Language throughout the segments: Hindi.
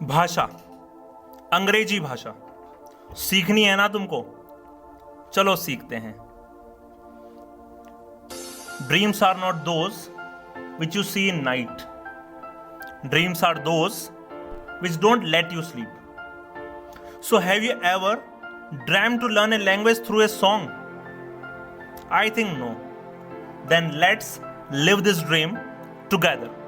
भाषा, अंग्रेजी भाषा सीखनी है ना तुमको? चलो सीखते हैं। Dreams are not those which you see in night, dreams are those which don't let you sleep. So have you ever dreamed to learn a language through a song? I think no. Then let's live this dream together.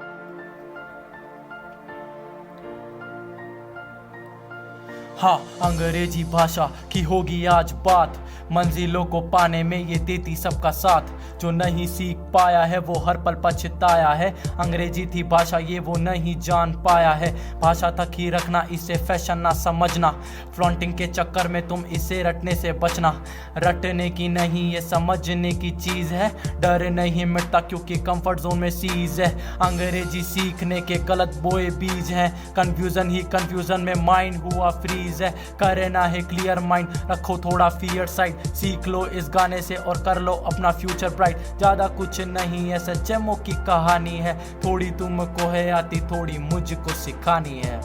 हाँ, अंग्रेजी भाषा की होगी आज बात, मंजिलों को पाने में ये देती सबका साथ। जो नहीं सीख पाया है वो हर पल पछताया है, अंग्रेजी थी भाषा ये वो नहीं जान पाया है। भाषा तक ही रखना, इसे फैशन ना समझना, फ्लॉन्टिंग के चक्कर में तुम इसे रटने से बचना। रटने की नहीं ये समझने की चीज़ है, डर नहीं मिटता क्योंकि कंफर्ट जोन में सीज है। अंग्रेजी सीखने के गलत बोए बीज हैं, कन्फ्यूजन ही कन्फ्यूजन में माइंड हुआ फ्रीज है। करना है क्लियर माइंड, रखो थोड़ा फियर साइड, सीख लो इस गाने से और कर लो अपना फ्यूचर ब्राइट। ज्यादा कुछ नहीं है, सच्चेमो की कहानी है, थोड़ी तुमको है आती थोड़ी मुझको सिखानी है।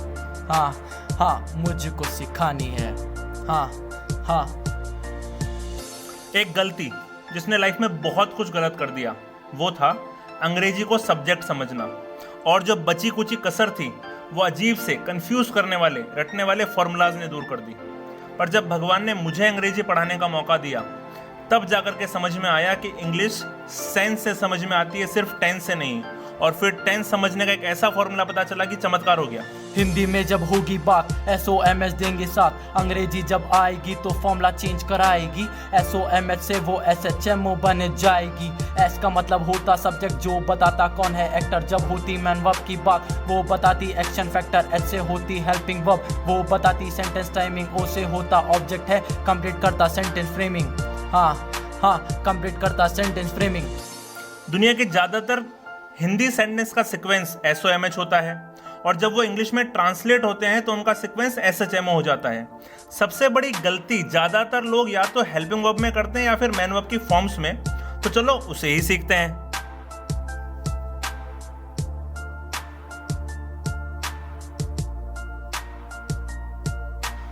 हाँ हाँ, मुझको सिखानी है। हाँ हाँ। एक गलती जिसने लाइफ में बहुत कुछ गलत कर दिया वो था अंग्रेजी को सब्जेक्ट समझना, और जो बची कुची कसर थी वो अजीब से कंफ्यूज करने वाले रटने वाले फॉर्मूलाज ने दूर कर दी। पर जब भगवान ने मुझे अंग्रेजी पढ़ाने का मौका दिया तब जाकर के समझ में आया कि इंग्लिश सेंस से समझ में आती है, सिर्फ टेंस से नहीं। और फिर टेंस समझने का एक ऐसा फॉर्मूला पता चला कि चमत्कार हो गया। हिंदी में जब होगी बात SOMH देंगे साथ, अंग्रेजी जब आएगी तो फॉर्मूला चेंज कराएगी। SOMH से वो SHMO बन जाएगी। S का मतलब होता सब्जेक्ट जो बताता कौन है एक्टर, जब होती मैन वर्ब की बात वो बताती एक्शन फैक्टर। H से होती हेल्पिंग वर्ब वो बताती सेंटेंस टाइमिंग। O से होता ऑब्जेक्ट है कंप्लीट करता सेंटेंस फ्रेमिंग। हाँ हाँ, कंप्लीट करता सेंटेंस फ्रेमिंग। दुनिया के ज़्यादातर हिंदी सेंटेंस का सीक्वेंस SOMH होता है, और जब वो इंग्लिश में ट्रांसलेट होते हैं तो उनका सीक्वेंस SHMO हो जाता है। सबसे बड़ी गलती ज़्यादातर लोग या तो हेल्पिंग वर्ब में करते हैं या फिर मैन वर्ब की फॉर्म्स में, तो चलो उसे ही सीखते हैं।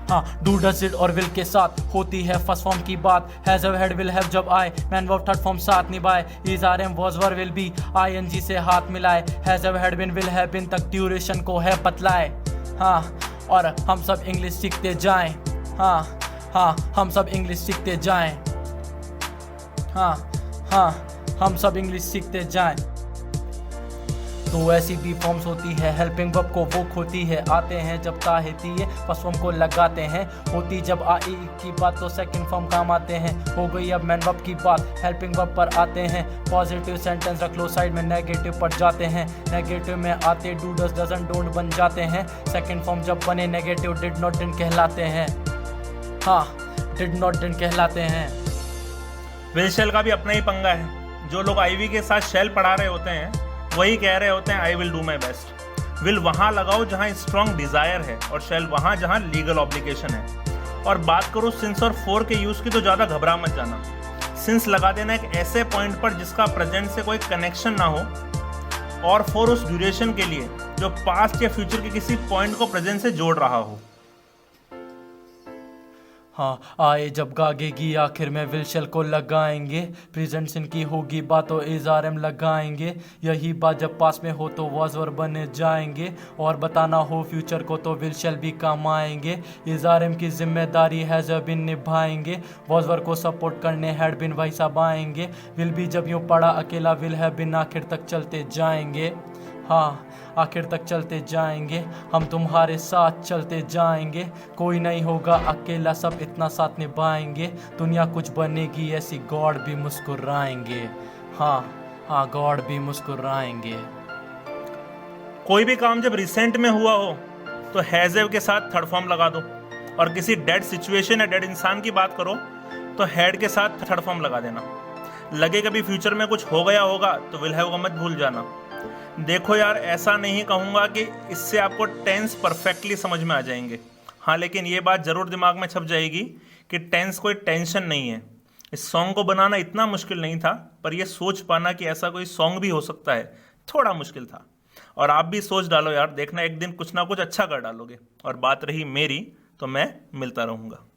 हाँ, डू डज इट और विल के साथ होती है फर्स्ट फॉर्म की बात। Has have had will have जब आए, मैन वर्ब थर्ड फॉर्म साथ निभाए। Is are am was were will be ING से हाथ मिलाए। Has have had been will have been तक ड्यूरेशन को है बतलाए। हाँ, और हम सब इंग्लिश सीखते जाएं। हाँ हाँ, हम सब इंग्लिश सीखते जाएं। हाँ हाँ, हम सब इंग्लिश सीखते जाएं। तो ऐसी भी फॉर्म्स होती है, हेल्पिंग वर्ब को वो खोती है, आते हैं जब ताहेती है फर्स्ट फॉर्म को लगाते हैं। होती जब आई की बात तो सेकंड फॉर्म काम आते हैं। हो गई अब मैन वर्ब की बात, हेल्पिंग वर्ब पर आते हैं। पॉजिटिव सेंटेंस रख लो साइड में, नेगेटिव पर जाते हैं। नेगेटिव में आते डू डज डजंट डोंट बन जाते हैं। सेकंड फॉर्म जब बने नेगेटिव डिड नॉट डिडंट कहलाते हैं। हाँ, डिड नॉट डिडंट कहलाते हैं। विल शेल का भी अपना ही पंगा है। जो लोग IV के साथ शेल पढ़ा रहे होते हैं वही कह रहे होते हैं I will do my best. Will वहाँ लगाओ जहाँ स्ट्रॉन्ग डिजायर है, और शेल वहाँ जहाँ लीगल ऑब्लिगेशन है। और बात करो सिंस और फोर के यूज की तो ज़्यादा घबरा मत जाना। सिंस लगा देना एक ऐसे पॉइंट पर जिसका प्रेजेंट से कोई कनेक्शन ना हो, और फोर उस ड्यूरेशन के लिए जो पास्ट या फ्यूचर के किसी पॉइंट को प्रेजेंट से जोड़ रहा हो। हाँ, आए जब गागेगी आखिर में विल शेल को लगाएंगे। प्रेजेंट सिन की होगी बात तो इज आर एम लगाएंगे। यही बात जब पास में हो तो वाज वर बन जाएंगे, और बताना हो फ्यूचर को तो विल शेल भी काम आएंगे। इज आर एम की जिम्मेदारी हैज बिन निभाएंगे, वाज वर को सपोर्ट करने हैड बिन भाई साहब आएंगे। विल भी जब यूँ पड़ा अकेला विल हैव बिन आखिर तक चलते जाएंगे। हाँ, आखिर तक चलते जाएंगे, हम तुम्हारे साथ चलते जाएंगे। कोई नहीं होगा अकेला, सब इतना साथ निभाएंगे। दुनिया कुछ बनेगी ऐसी, गॉड भी मुस्कुराएंगे। हाँ हाँ, गॉड भी मुस्कुराएंगे। कोई भी काम जब रिसेंट में हुआ हो तो हैज हैव के साथ थर्ड फॉर्म लगा दो, और किसी डेड सिचुएशन या डेड इंसान की बात करो तो हैड के साथ थर्ड फॉर्म लगा देना। लगे कभी फ्यूचर में कुछ हो गया होगा तो विल हैव को मत भूल जाना। देखो यार, ऐसा नहीं कहूँगा कि इससे आपको टेंस परफेक्टली समझ में आ जाएंगे। हाँ, लेकिन ये बात ज़रूर दिमाग में छप जाएगी कि टेंस कोई टेंशन नहीं है। इस सॉन्ग को बनाना इतना मुश्किल नहीं था, पर यह सोच पाना कि ऐसा कोई सॉन्ग भी हो सकता है थोड़ा मुश्किल था। और आप भी सोच डालो यार, देखना एक दिन कुछ ना कुछ अच्छा कर डालोगे। और बात रही मेरी, तो मैं मिलता रहूँगा।